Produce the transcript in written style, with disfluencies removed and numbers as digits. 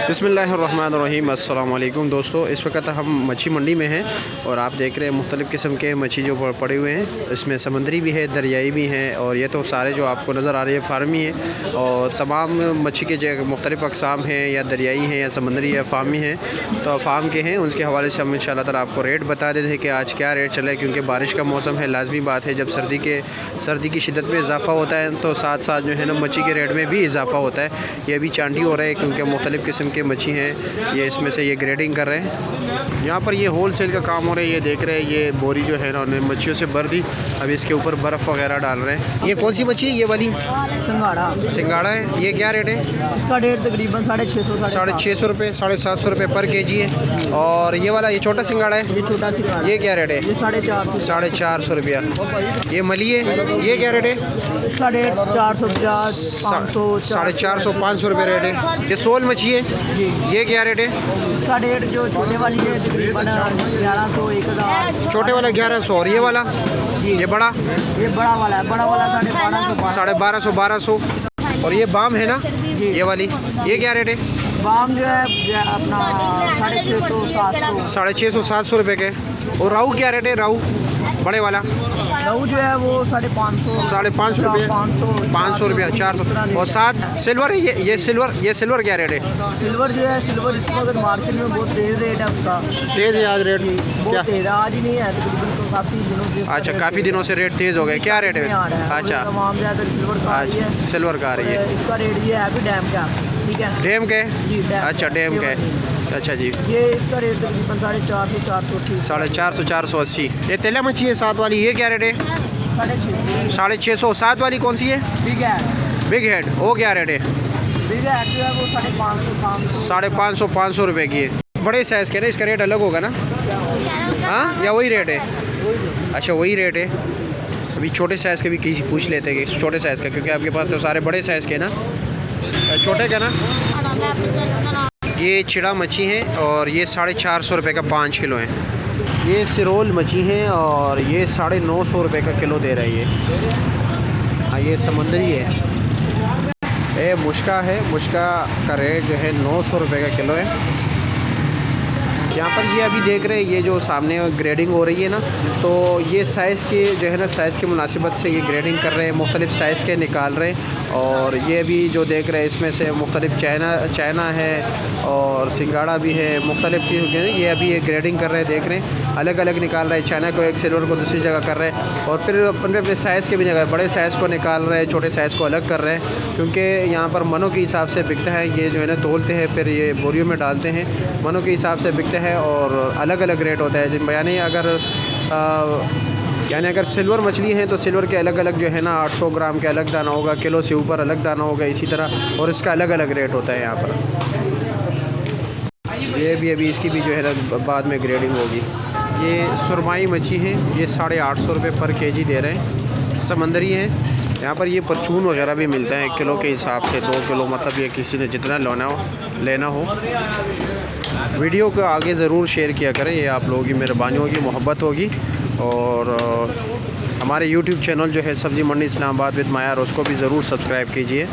बिस्मिल्लाहिर्रहमानिर्रहीम। अस्सलाम वालेकुम दोस्तों, इस वक्त हम मच्छी मंडी में हैं और आप देख रहे हैं मुख्तलिफ़ किस्म के मच्छी जो पड़े हुए हैं। इसमें समुद्री भी है, दरियाई भी हैं और ये तो सारे जो आपको नज़र आ रही है फार्मी है। और तमाम मच्छी के जो मुख्तलिफ़ अक़साम हैं, या दरियाई हैं या समुद्री या फार्मी हैं, तो फार्म के हैं। उसके हवाले से हम इंशाअल्लाह ताला आपको रेट बता देते हैं कि आज क्या रेट चला है, क्योंकि बारिश का मौसम है। लाजमी बात है, जब सर्दी की शिद्दत में इजाफ़ा होता है तो साथ साथ जो है ना मच्छी के रेट में भी इजाफ़ा होता है। ये अभी चांदी हो रहा है क्योंकि मुख्तलिफ़ किस्म के मच्छी हैं, ये इसमें से ये ग्रेडिंग कर रहे हैं। यहाँ पर ये होल सेल का काम हो रहा है। ये देख रहे हैं, ये बोरी जो है ना उन्होंने मच्छियों से भर दी। अभी इसके ऊपर बर्फ़ वगैरह डाल रहे हैं। ये कौन सी मच्छी है? ये वाली सिंगाड़ा है। ये क्या रेट है इसका? रेट तकरीबन 650 रुपये, 750 रुपये पर केजी है। और ये वाला, ये छोटा सिंगाड़ा है, ये छोटा सिंगाड़ा, ये क्या रेट है? 450 रुपया। ये मली है, ये क्या रेट है? इसका रेट 450, 500, 450, 500 रुपये रेट है। ये सोल मच्छी है जी। ये क्या रेट है? इसका रेट जो छोटे वाली है तकरीबन 1100, 1000। छोटे वाला 1100 और ये वाला? ये बड़ा वाला है, बड़ा वाला 1250, 1250। और ये बाम है ना, ये वाली, ये क्या रेट है? बाम जो है अपना 650, 700। 650, 700 रुपये के। और राहू क्या रेट है? राहू बड़े वाला रहू जो है वो 550, 550 रुपये, 500 रुपया, 400। और साथ सिल्वर है, ये सिल्वर क्या रेट है? सिल्वर जो है, सिल्वर इस वक्त मार्केट में बहुत तेज़ रेट है उसका। तेज़ है आज रेट? बहुत तेज़ आज ही नहीं है, तकरीबन तो काफ़ी दिनों से। अच्छा, काफ़ी दिनों से रेट तेज़ हो गए। क्या रेट है? अच्छा, तमाम ज़्यादा सिल्वर का आ रही है। इसका रेट ये है अभी डैम का, ठीक है? डैम के? जी, अच्छा, डैम के। अच्छा जी, ये इसका रेट तकरीबन 450, 480। 450, 480। ये तेला मच्छी है साथ वाली, ये क्या रेट है? 650। साथ वाली कौन सी है? बिग हेड, वो क्या रेट है? बिग हेड जो है वो 550, 550 रुपये की है। बड़े साइज़ के ना, इसका रेट अलग होगा ना? हाँ, या वही रेट है? अच्छा, वही रेट है। अभी छोटे साइज़ के भी किसी पूछ लेते हैं कि छोटे साइज़ का, क्योंकि आपके पास तो सारे बड़े साइज़ के ना, छोटे का ना। ये चिड़ा मच्छी है और ये 450 रुपये का 5 किलो है। ये सिरोल मच्छी है और ये 950 रुपये का किलो दे रही है। हाँ, ये समुंदरी है। ये मुश्का है, मुश्का का रेट जो है 900 रुपये का किलो है। यहाँ पर ये अभी देख रहे हैं, ये जो सामने ग्रेडिंग हो रही है ना, तो ये साइज़ के जो है ना, साइज़ के मुनासिबत से ये ग्रेडिंग कर रहे हैं, मुख्तलिफ़ साइज़ के निकाल रहे हैं। और ये भी जो देख रहे हैं, इसमें से मुख्तलिफ़ चाइना है और सिंगाड़ा भी है, मुख्तलिफ़ ये अभी ये ग्रेडिंग कर रहे हैं। देख रहे हैं, अलग अलग निकाल रहे हैं। चाइना को एक, सिल्वर को दूसरी जगह कर रहे हैं। और फिर अपने साइज़ के भी निकाल, बड़े साइज़ को निकाल रहे हैं, छोटे साइज़ को अलग कर रहे हैं, क्योंकि यहाँ पर मनों के हिसाब से बिकता है। ये जो है ना तोलते हैं, फिर ये बोरियों में डालते हैं, मनों के हिसाब से बिकता है और अलग अलग रेट होता है। यानी अगर सिल्वर मछली है तो सिल्वर के अलग अलग जो है ना 800 ग्राम के अलग दाना होगा, किलो से ऊपर अलग दाना होगा, इसी तरह। और इसका अलग अलग रेट होता है यहाँ पर। ये भी अभी इसकी भी जो है ना बाद में ग्रेडिंग होगी। ये सुरमाई मच्छी है, ये 850 रुपये पर केजी दे रहे हैं। समंदरी है। यहाँ पर ये परचून वगैरह भी मिलता है किलो के हिसाब से, 2 किलो, मतलब ये किसी ने जितना लेना हो। वीडियो को आगे ज़रूर शेयर किया करें, ये आप लोगों की मेहरबानी होगी, मोहब्बत होगी। और हमारे YouTube चैनल जो है सब्ज़ी मंडी इस्लामाबाद विद मायार, उसको भी ज़रूर सब्सक्राइब कीजिए।